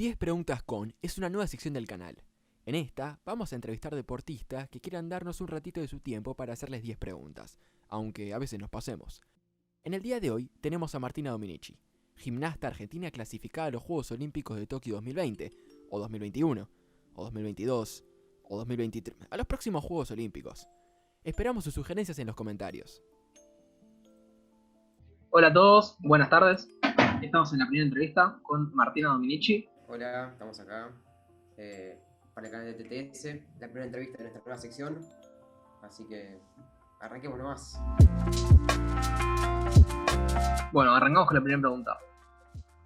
10 preguntas con es una nueva sección del canal. En esta vamos a entrevistar deportistas que quieran darnos un ratito de su tiempo para hacerles 10 preguntas, aunque a veces nos pasemos. En el día de hoy tenemos a Martina Dominici, gimnasta argentina clasificada a los Juegos Olímpicos de Tokio 2020, o 2021, o 2022, o 2023, a los próximos Juegos Olímpicos. Esperamos sus sugerencias en los comentarios. Hola a todos, buenas tardes. Estamos en la primera entrevista con Martina Dominici. Hola, estamos acá para el canal de TTS, la primera entrevista de nuestra nueva sección, así que arranquemos nomás. Bueno, arrancamos con la primera pregunta.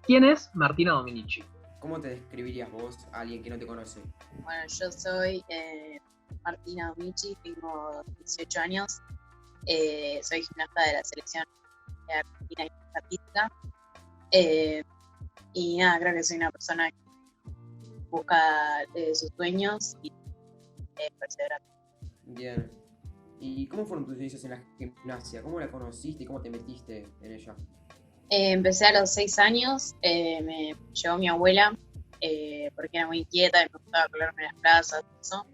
¿Quién es Martina Dominici? ¿Cómo te describirías vos a alguien que no te conoce? Bueno, yo soy Martina Dominici, tengo 18 años, soy gimnasta de la selección argentina y artística. Y nada, creo que soy una persona que busca sus sueños y perseverar. Bien. ¿Y cómo fueron tus inicios en la gimnasia? ¿Cómo la conociste y cómo te metiste en ella? Empecé a los 6 años, me llevó mi abuela, porque era muy inquieta y me gustaba colarme en las plazas y eso.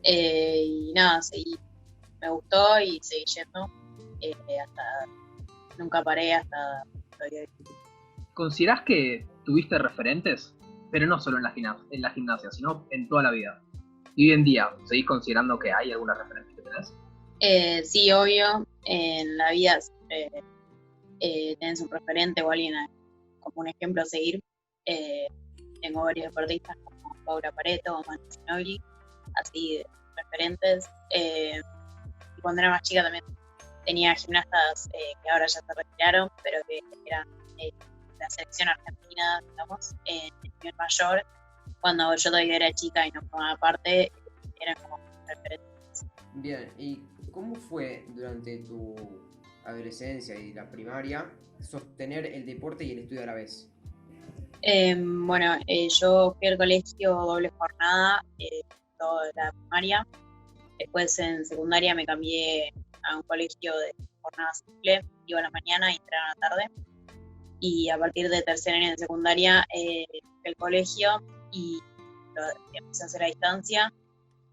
Y nada, me gustó y seguí yendo, nunca paré hasta hoy. ¿Considerás que tuviste referentes? Pero no solo en la gimnasia, sino en toda la vida. Y hoy en día, ¿seguís considerando que hay alguna referencia que tenés? Sí, obvio. En la vida tenés un referente o alguien como un ejemplo a seguir. Tengo varios deportistas como Paula Pareto o Manu Ginóbili, así de referentes. Y cuando era más chica también tenía gimnastas que ahora ya se retiraron, pero que eran la selección argentina, digamos, en el nivel mayor. Cuando yo todavía era chica y no formaba parte, eran como referentes. Bien, ¿y cómo fue durante tu adolescencia y la primaria sostener el deporte y el estudio a la vez? Bueno, yo fui al colegio doble jornada toda la primaria. Después en secundaria me cambié a un colegio de jornada simple, iba a la mañana y entraba a la tarde. Y a partir de tercer año de secundaria el colegio y lo empecé a hacer a distancia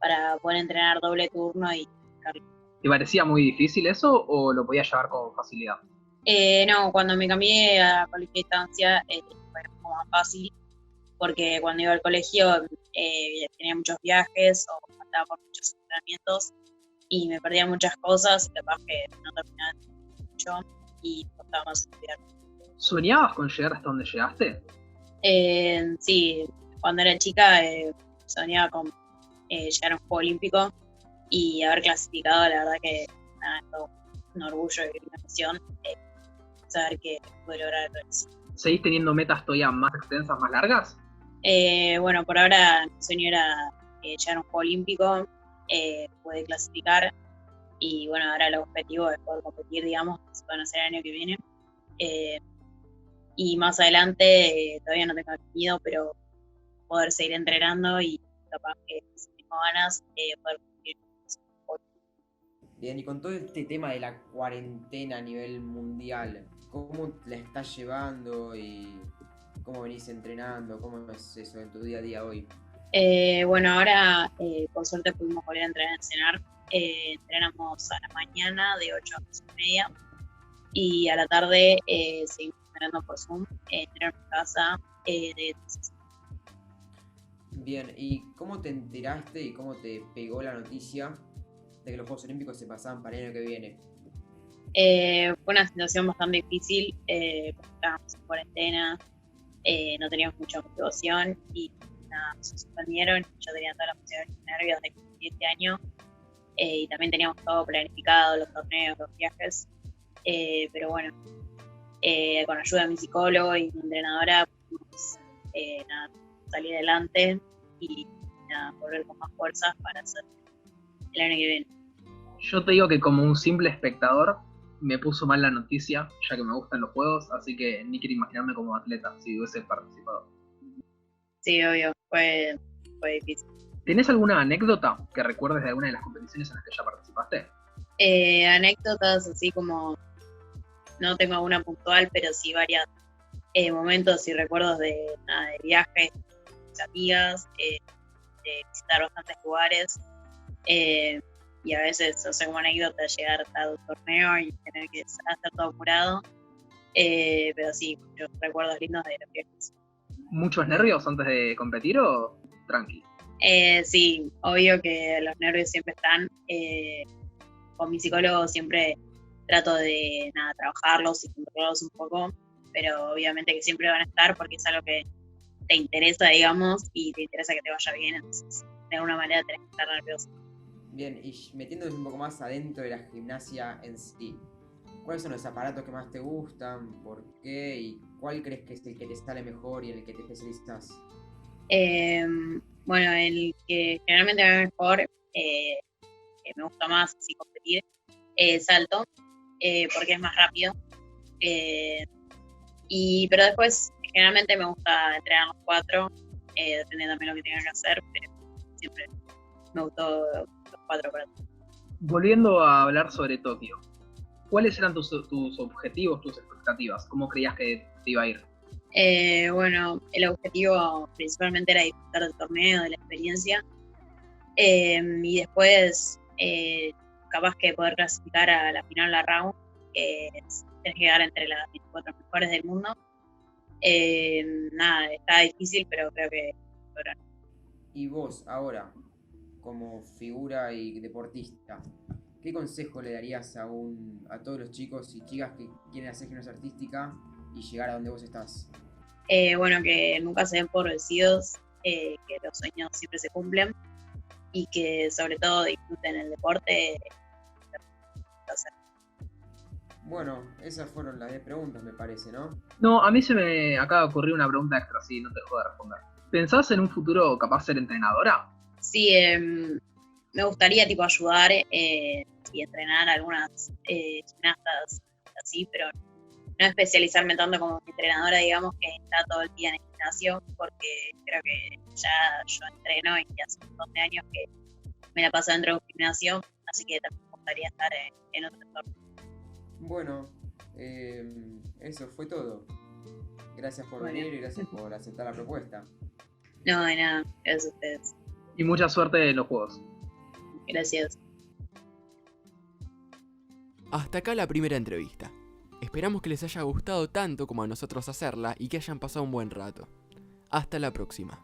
para poder entrenar doble turno y cardio. ¿Te parecía muy difícil eso o lo podías llevar con facilidad? No, cuando me cambié a colegio a distancia fue como más fácil, porque cuando iba al colegio tenía muchos viajes o faltaba por muchos entrenamientos y me perdía muchas cosas y capaz que no terminaba mucho y costaba más estudiar. ¿Soñabas con llegar hasta donde llegaste? Sí, cuando era chica soñaba con llegar a un Juego Olímpico y haber clasificado. La verdad que nada, es todo un orgullo y una emoción saber que pude lograr eso. ¿Seguís teniendo metas todavía más extensas, más largas? Bueno, por ahora mi sueño era llegar a un Juego Olímpico, poder clasificar y bueno, ahora el objetivo es poder competir, digamos, que se van a hacer el año que viene. Y más adelante todavía no tengo definido, pero poder seguir entrenando y capaz que si tengo ganas poder cumplir. Bien, y con todo este tema de la cuarentena a nivel mundial, ¿cómo la estás llevando y cómo venís entrenando? ¿Cómo es eso en tu día a día hoy? Bueno, ahora por suerte pudimos volver a entrenar en CENAR. Entrenamos a la mañana de 8 a 11:30 y a la tarde seguimos entrenando por Zoom, entrenar en casa de 3. Bien, ¿y cómo te enteraste y cómo te pegó la noticia de que los Juegos Olímpicos se pasaban para el año que viene? Fue una situación bastante difícil, porque estábamos en cuarentena, no teníamos mucha motivación y nada, se suspendieron. Yo tenía toda la emoción y nervios de este año y también teníamos todo planificado, los torneos, los viajes, pero bueno, con ayuda de mi psicólogo y mi entrenadora pudimos salir adelante y volver con más fuerzas para hacer el año que viene. Yo te digo que como un simple espectador me puso mal la noticia, ya que me gustan los juegos, así que ni quiero imaginarme como atleta si hubiese participado. Sí, obvio, fue difícil. ¿Tenés alguna anécdota que recuerdes de alguna de las competiciones en las que ya participaste? Anécdotas así como, no tengo alguna puntual, pero sí varios momentos y recuerdos de viajes mis amigas, de visitar bastantes lugares. Y a veces, o sea, como anécdota, llegar a un torneo y tener que hacer todo apurado. Pero sí, muchos recuerdos lindos de los viajes. ¿Muchos nervios antes de competir o tranqui? Sí, obvio que los nervios siempre están. Con mi psicólogo siempre trato de trabajarlos y controlarlos un poco, pero obviamente que siempre van a estar porque es algo que te interesa, digamos, y te interesa que te vaya bien, entonces de alguna manera tenés que estar nervioso. Bien, y metiéndonos un poco más adentro de la gimnasia en sí, ¿cuáles son los aparatos que más te gustan? ¿Por qué? ¿Y cuál crees que es el que te sale mejor y en el que te especializas? Bueno, el que generalmente me va mejor, que me gusta más así competir, salto, porque es más rápido. Pero después, generalmente me gusta entrenar los 4, depende también de lo que tenga que hacer, pero siempre me gustó los 4 para todo. Volviendo a hablar sobre Tokio, ¿cuáles eran tus objetivos, tus expectativas? ¿Cómo creías que te iba a ir? Bueno, el objetivo principalmente era disfrutar del torneo, de la experiencia, y después capaz que poder clasificar a la final, la round, que tenés que llegar entre las 24 mejores del mundo. Está difícil, pero creo que logran. Y vos, ahora, como figura y deportista, ¿qué consejo le darías a todos los chicos y chicas que quieren hacer gimnasia artística y llegar a donde vos estás? Bueno, que nunca se den por vencidos, que los sueños siempre se cumplen y que sobre todo disfruten el deporte. Bueno, esas fueron las 10 preguntas, me parece, ¿no? No, a mí se me acaba de ocurrir una pregunta extra, si no te dejo de responder. ¿Pensás en un futuro capaz ser entrenadora? Sí, me gustaría tipo ayudar y entrenar a algunas gimnastas así, pero no especializarme tanto como entrenadora, digamos, que está todo el día en el gimnasio, porque creo que ya yo entreno y hace un montón de años que me la paso dentro de un gimnasio, así que también me gustaría estar en otro entorno. Bueno, eso fue todo. Gracias por venir y gracias por aceptar la propuesta. No, de nada, gracias a ustedes. Y mucha suerte en los juegos. Gracias. Hasta acá la primera entrevista. Esperamos que les haya gustado tanto como a nosotros hacerla y que hayan pasado un buen rato. Hasta la próxima.